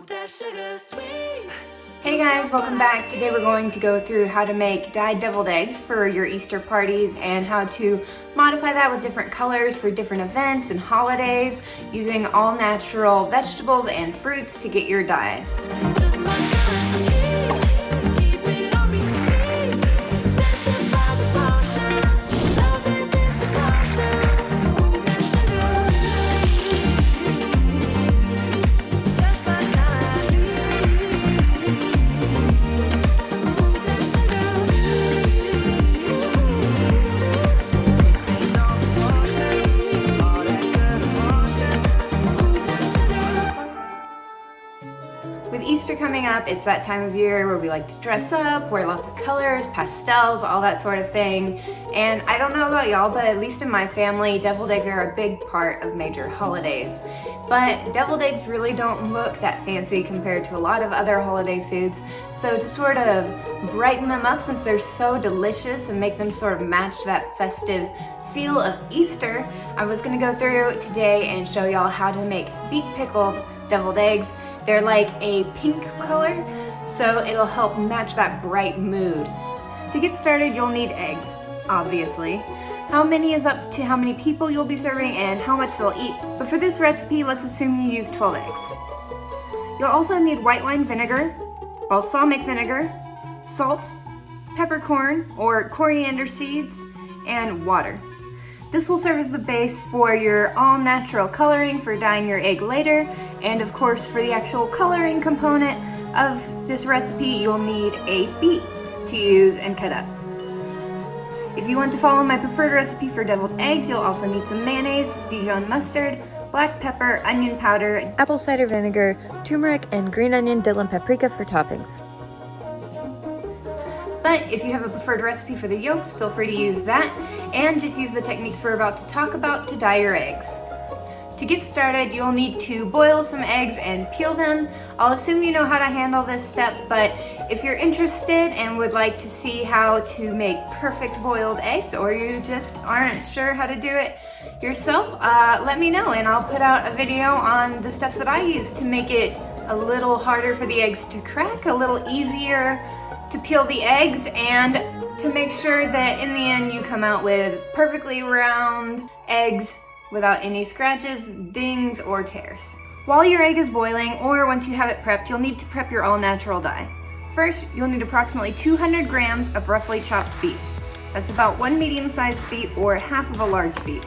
Hey guys, welcome back. Today we're going to go through how to make dyed deviled eggs for your Easter parties and how to modify that with different colors for different events and holidays using all natural vegetables and fruits to get your dyes. With Easter coming up, it's that time of year where we like to dress up, wear lots of colors, pastels, all that sort of thing. And I don't know about y'all, but at least in my family, deviled eggs are a big part of major holidays. But deviled eggs really don't look that fancy compared to a lot of other holiday foods. So to sort of brighten them up, since they're so delicious, and make them sort of match that festive feel of Easter, I was gonna go through today and show y'all how to make beet pickled deviled eggs. They're like a pink color, so it'll help match that bright mood. To get started, you'll need eggs, obviously. How many is up to how many people you'll be serving and how much they'll eat. But for this recipe, let's assume you use 12 eggs. You'll also need white wine vinegar, balsamic vinegar, salt, peppercorn or coriander seeds, and water. This will serve as the base for your all-natural coloring for dyeing your egg later, and of course for the actual coloring component of this recipe, you'll need a beet to use and cut up. If you want to follow my preferred recipe for deviled eggs, you'll also need some mayonnaise, Dijon mustard, black pepper, onion powder, apple cider vinegar, turmeric, and green onion, dill, and paprika for toppings. But if you have a preferred recipe for the yolks, feel free to use that, and just use the techniques we're about to talk about to dye your eggs. To get started, you'll need to boil some eggs and peel them. I'll assume you know how to handle this step, but if you're interested and would like to see how to make perfect boiled eggs, or you just aren't sure how to do it yourself, let me know and I'll put out a video on the steps that I use to make it a little harder for the eggs to crack, a little easier to peel the eggs, and to make sure that in the end you come out with perfectly round eggs without any scratches, dings, or tears. While your egg is boiling, or once you have it prepped, you'll need to prep your all-natural dye. First, you'll need approximately 200 grams of roughly chopped beet. That's about one medium-sized beet or half of a large beet.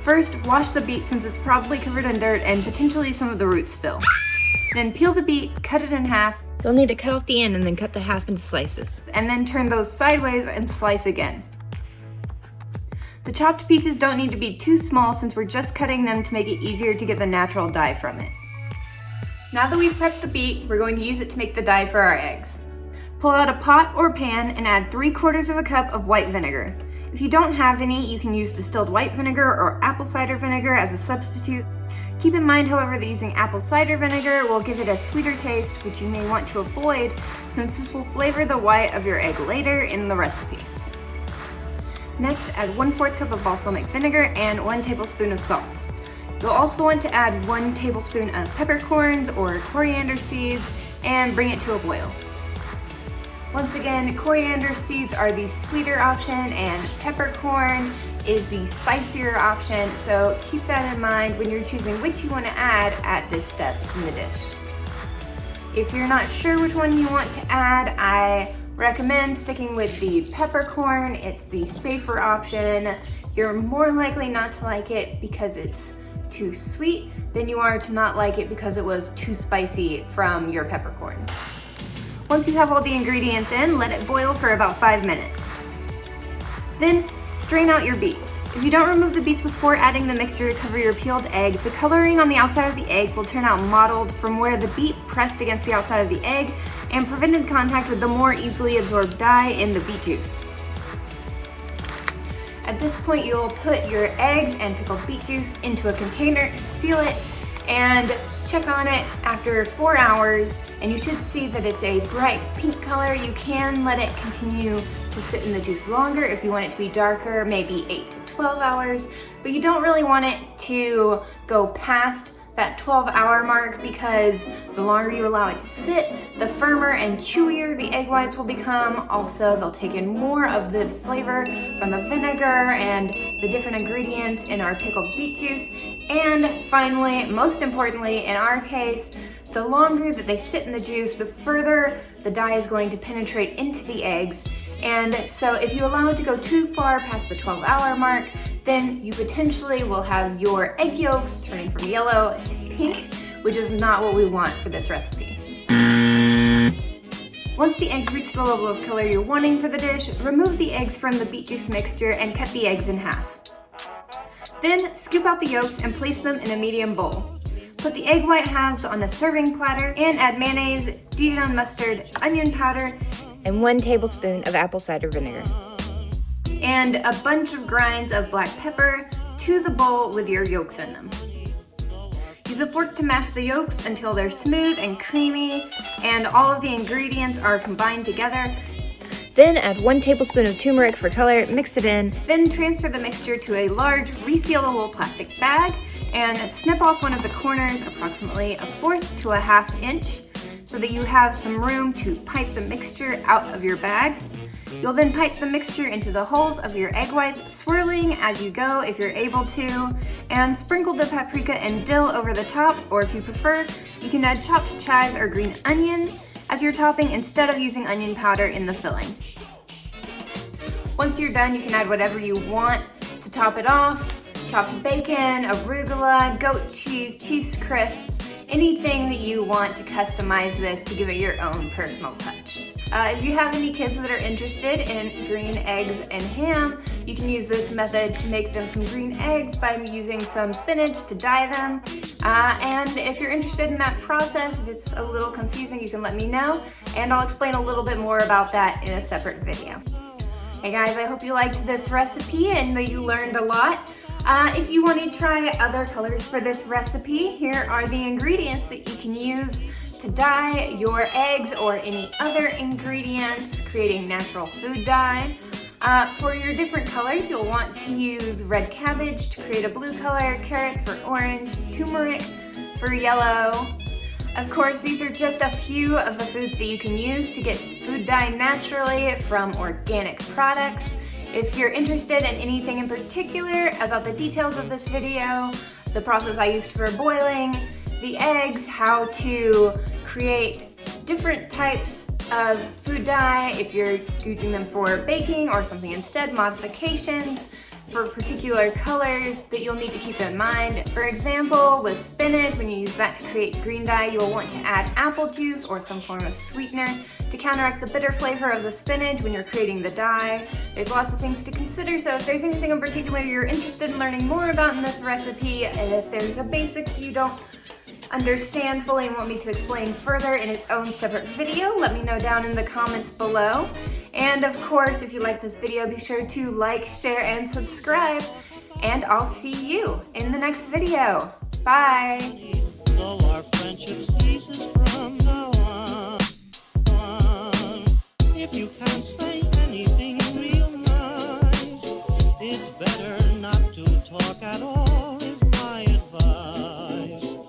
First, wash the beet since it's probably covered in dirt and potentially some of the roots still. Then peel the beet, cut it in half. You'll need to cut off the end and then cut the half into slices. And then turn those sideways and slice again. The chopped pieces don't need to be too small since we're just cutting them to make it easier to get the natural dye from it. Now that we've prepped the beet, we're going to use it to make the dye for our eggs. Pull out a pot or pan and add 3/4 of a cup of white vinegar. If you don't have any, you can use distilled white vinegar or apple cider vinegar as a substitute. Keep in mind, however, that using apple cider vinegar will give it a sweeter taste, which you may want to avoid since this will flavor the white of your egg later in the recipe. Next, add 1/4 cup of balsamic vinegar and 1 tablespoon of salt. You'll also want to add 1 tablespoon of peppercorns or coriander seeds and bring it to a boil. Once again, coriander seeds are the sweeter option and peppercorn is the spicier option, so keep that in mind when you're choosing which you want to add at this step in the dish. If you're not sure which one you want to add, I recommend sticking with the peppercorn. It's the safer option. You're more likely not to like it because it's too sweet than you are to not like it because it was too spicy from your peppercorn. Once you have all the ingredients in, let it boil for about 5 minutes. Then strain out your beets. If you don't remove the beets before adding the mixture to cover your peeled egg, the coloring on the outside of the egg will turn out mottled from where the beet pressed against the outside of the egg and prevented contact with the more easily absorbed dye in the beet juice. At this point, you'll put your eggs and pickled beet juice into a container, seal it, and check on it after 4 hours, and you should see that it's a bright pink color. You can let it continue to sit in the juice longer if you want it to be darker, maybe 8 to 12 hours, but you don't really want it to go past that 12-hour mark, because the longer you allow it to sit, the firmer and chewier the egg whites will become. Also, they'll take in more of the flavor from the vinegar and the different ingredients in our pickled beet juice. And finally, most importantly, in our case, the longer that they sit in the juice, the further the dye is going to penetrate into the eggs. And so if you allow it to go too far past the 12-hour mark, then you potentially will have your egg yolks turning from yellow to pink, which is not what we want for this recipe. Once the eggs reach the level of color you're wanting for the dish, remove the eggs from the beet juice mixture and cut the eggs in half. Then scoop out the yolks and place them in a medium bowl. Put the egg white halves on a serving platter and add mayonnaise, Dijon mustard, onion powder, and 1 tablespoon of apple cider vinegar. And a bunch of grinds of black pepper to the bowl with your yolks in them. Use a fork to mash the yolks until they're smooth and creamy and all of the ingredients are combined together. Then add 1 tablespoon of turmeric for color, mix it in. Then transfer the mixture to a large resealable plastic bag and snip off one of the corners approximately 1/4 to 1/2 inch so that you have some room to pipe the mixture out of your bag. You'll then pipe the mixture into the holes of your egg whites, swirling as you go if you're able to, and sprinkle the paprika and dill over the top, or if you prefer, you can add chopped chives or green onion as your topping instead of using onion powder in the filling. Once you're done, you can add whatever you want to top it off: chopped bacon, arugula, goat cheese, cheese crisps, anything that you want to customize this to give it your own personal touch. If you have any kids that are interested in green eggs and ham, you can use this method to make them some green eggs by using some spinach to dye them. And if you're interested in that process, if it's a little confusing, you can let me know, and I'll explain a little bit more about that in a separate video. Hey guys, I hope you liked this recipe and that you learned a lot. If you want to try other colors for this recipe, here are the ingredients that you can use to dye your eggs or any other ingredients, creating natural food dye. For your different colors, you'll want to use red cabbage to create a blue color, carrots for orange, turmeric for yellow. Of course, these are just a few of the foods that you can use to get food dye naturally from organic products. If you're interested in anything in particular about the details of this video, the process I used for boiling the eggs, how to create different types of food dye, if you're using them for baking or something instead, modifications for particular colors that you'll need to keep in mind. For example, with spinach, when you use that to create green dye, you'll want to add apple juice or some form of sweetener to counteract the bitter flavor of the spinach when you're creating the dye. There's lots of things to consider, so if there's anything in particular you're interested in learning more about in this recipe, and if there's a basic you don't understand fully and want me to explain further in its own separate video, let me know down in the comments below. And of course, if you like this video, be sure to like, share, and subscribe. And I'll see you in the next video. Bye! So our friendship ceases.